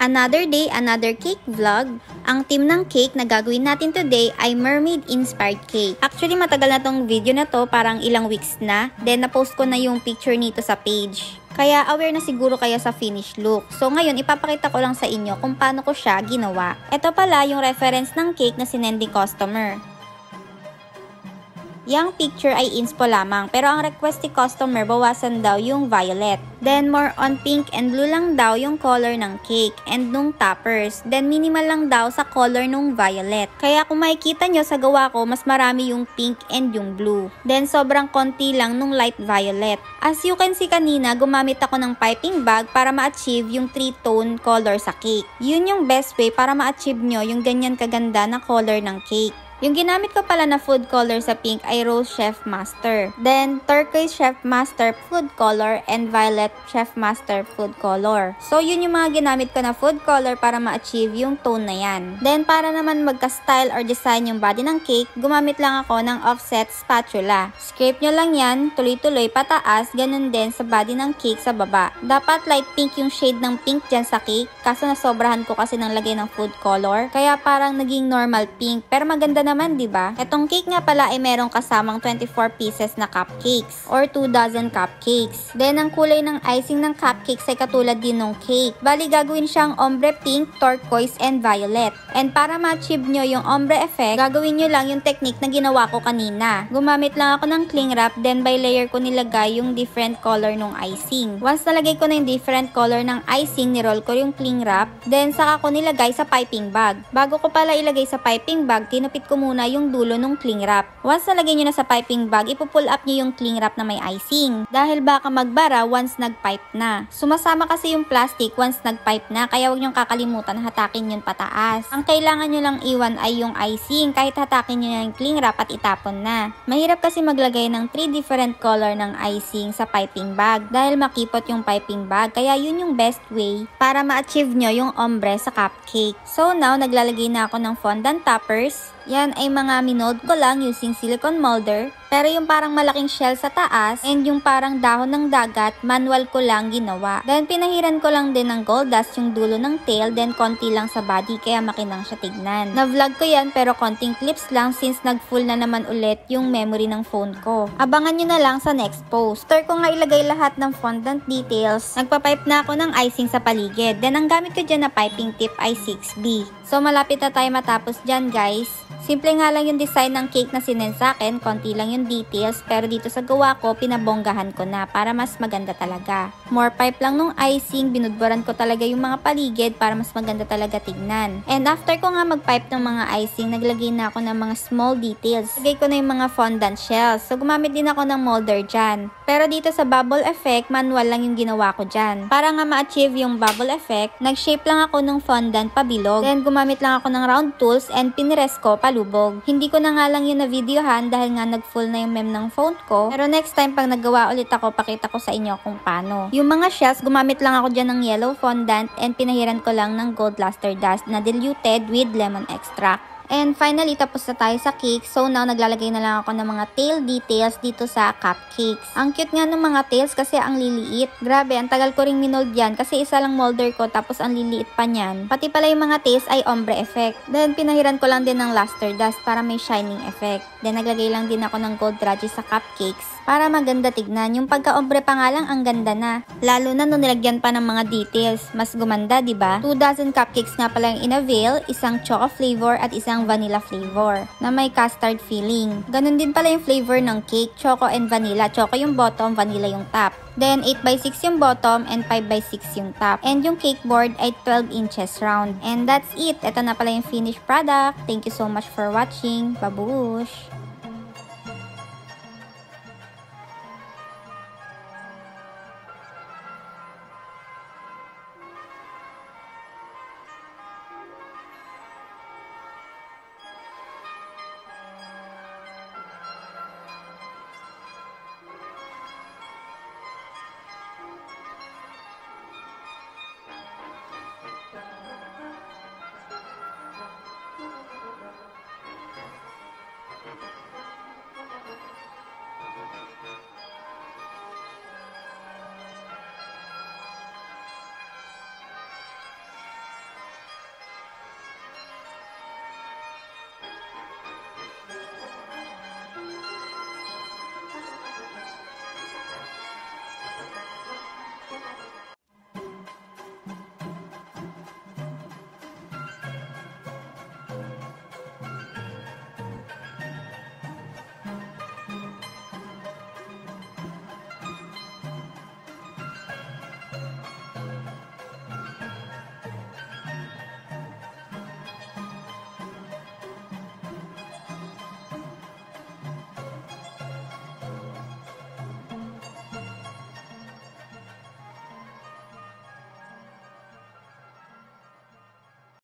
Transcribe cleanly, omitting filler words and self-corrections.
Another day, another cake vlog. Ang team ng cake na gagawin natin today ay mermaid-inspired cake. Actually, matagal na tong video na to, parang ilang weeks na. Then, na-post ko na yung picture nito sa page. Kaya aware na siguro kayo sa finished look. So, ngayon, ipapakita ko lang sa inyo kung paano ko siya ginawa. Ito pala yung reference ng cake na sinending customer. Yang picture ay inspo lamang, pero ang request ni customer bawasan daw yung violet. Then more on pink and blue lang daw yung color ng cake and nung toppers. Then minimal lang daw sa color nung violet. Kaya kung makikita nyo sa gawa ko, mas marami yung pink and yung blue. Then sobrang konti lang nung light violet. As you can see kanina, gumamit ako ng piping bag para ma-achieve yung 3-tone color sa cake. Yun yung best way para ma-achieve nyo yung ganyan kaganda na color ng cake. Yung ginamit ko pala na food color sa pink ay Rose Chef Master. Then, Turquoise Chef Master food color and Violet Chef Master food color. So, yun yung mga ginamit ko na food color para ma-achieve yung tone na yan. Then, para naman magka-style or design yung body ng cake, gumamit lang ako ng offset spatula. Scrape nyo lang yan, tuloy-tuloy pataas, ganun din sa body ng cake sa baba. Dapat light pink yung shade ng pink dyan sa cake, kaso nasobrahan ko kasi ng lagay ng food color. Kaya parang naging normal pink, pero maganda naman, di ba? Etong cake nga pala ay merong kasamang 24 pieces na cupcakes or 2 dozen cupcakes. Then ang kulay ng icing ng cupcakes ay katulad din ng cake. Bali gagawin siyang ombre pink, turquoise, and violet. And para ma-achieve nyo yung ombre effect, gagawin nyo lang yung technique na ginawa ko kanina. Gumamit lang ako ng cling wrap, then by layer ko nilagay yung different color ng icing. Once nalagay ko na yung different color ng icing, niroll ko yung cling wrap, then saka ko nilagay sa piping bag. Bago ko pala ilagay sa piping bag, tinupit ko muna yung dulo ng cling wrap. Once nalagay nyo na sa piping bag, ipupull up nyo yung cling wrap na may icing. Dahil baka magbara once nagpipe na. Sumasama kasi yung plastic once nagpipe na, kaya huwag nyo kakalimutan hatakin yun pataas. Ang kailangan nyo lang iwan ay yung icing, kahit hatakin nyo na yung cling wrap at itapon na. Mahirap kasi maglagay ng 3 different color ng icing sa piping bag dahil makipot yung piping bag, kaya yun yung best way para ma-achieve nyo yung ombre sa cupcake. So now, naglalagay na ako ng fondant toppers. Yan ay mga minold ko lang using silicone molder. Pero yung parang malaking shell sa taas and yung parang dahon ng dagat, manual ko lang ginawa. Then pinahiran ko lang din ng gold dust yung dulo ng tail, then konti lang sa body kaya makinang siya tignan. Na-vlog ko yan pero konting clips lang since nag-full na naman ulit yung memory ng phone ko. Abangan nyo na lang sa next post. After ko nga ilagay lahat ng fondant details, nagpa-pipe na ako ng icing sa paligid. Then ang gamit ko dyan na piping tip ay 6B. So malapit na tayo matapos dyan guys. Simple nga lang yung design ng cake na sinend sa akin, konti lang yung details, pero dito sa gawa ko, pinabonggahan ko na para mas maganda talaga. More pipe lang nung icing, binudburan ko talaga yung mga paligid para mas maganda talaga tignan. And after ko nga mag-pipe ng mga icing, naglagay na ako ng mga small details. Lagay ko na yung mga fondant shells, so gumamit din ako ng molder dyan. Pero dito sa bubble effect, manual lang yung ginawa ko dyan. Para nga ma-achieve yung bubble effect, nag-shape lang ako ng fondant pabilog. Then gumamit lang ako ng round tools and pinires ko palubog. Hindi ko na nga lang yun na videohan dahil nga nag-full na yung mem ng phone ko. Pero next time pag nagawa ulit ako, pakita ko sa inyo kung paano. Yung mga shells, gumamit lang ako dyan ng yellow fondant and pinahiran ko lang ng gold luster dust na diluted with lemon extract. And finally, tapos na tayo sa cake. So now, naglalagay na lang ako ng mga tail details dito sa cupcakes. Ang cute nga ng mga tails kasi ang liliit. Grabe, ang tagal ko ring minold yan kasi isa lang molder ko tapos ang liliit pa niyan. Pati pala yung mga tails ay ombre effect. Then, pinahiran ko lang din ng luster dust para may shining effect. Then, naglagay lang din ako ng gold rudges sa cupcakes para maganda tignan. Yung pagka-ombre pa nga lang, ang ganda na. Lalo na nung nilagyan pa ng mga details. Mas gumanda, diba? 2 dozen cupcakes nga pala yung in-avail, isang choco flavor at isang vanilla flavor na may custard filling. Ganun din pala yung flavor ng cake, choco and vanilla. Choco yung bottom, vanilla yung top. Then 8x6 yung bottom and 5x6 yung top. And yung cake board ay 12 inches round. And that's it. Ito na pala yung finished product. Thank you so much for watching. Babush!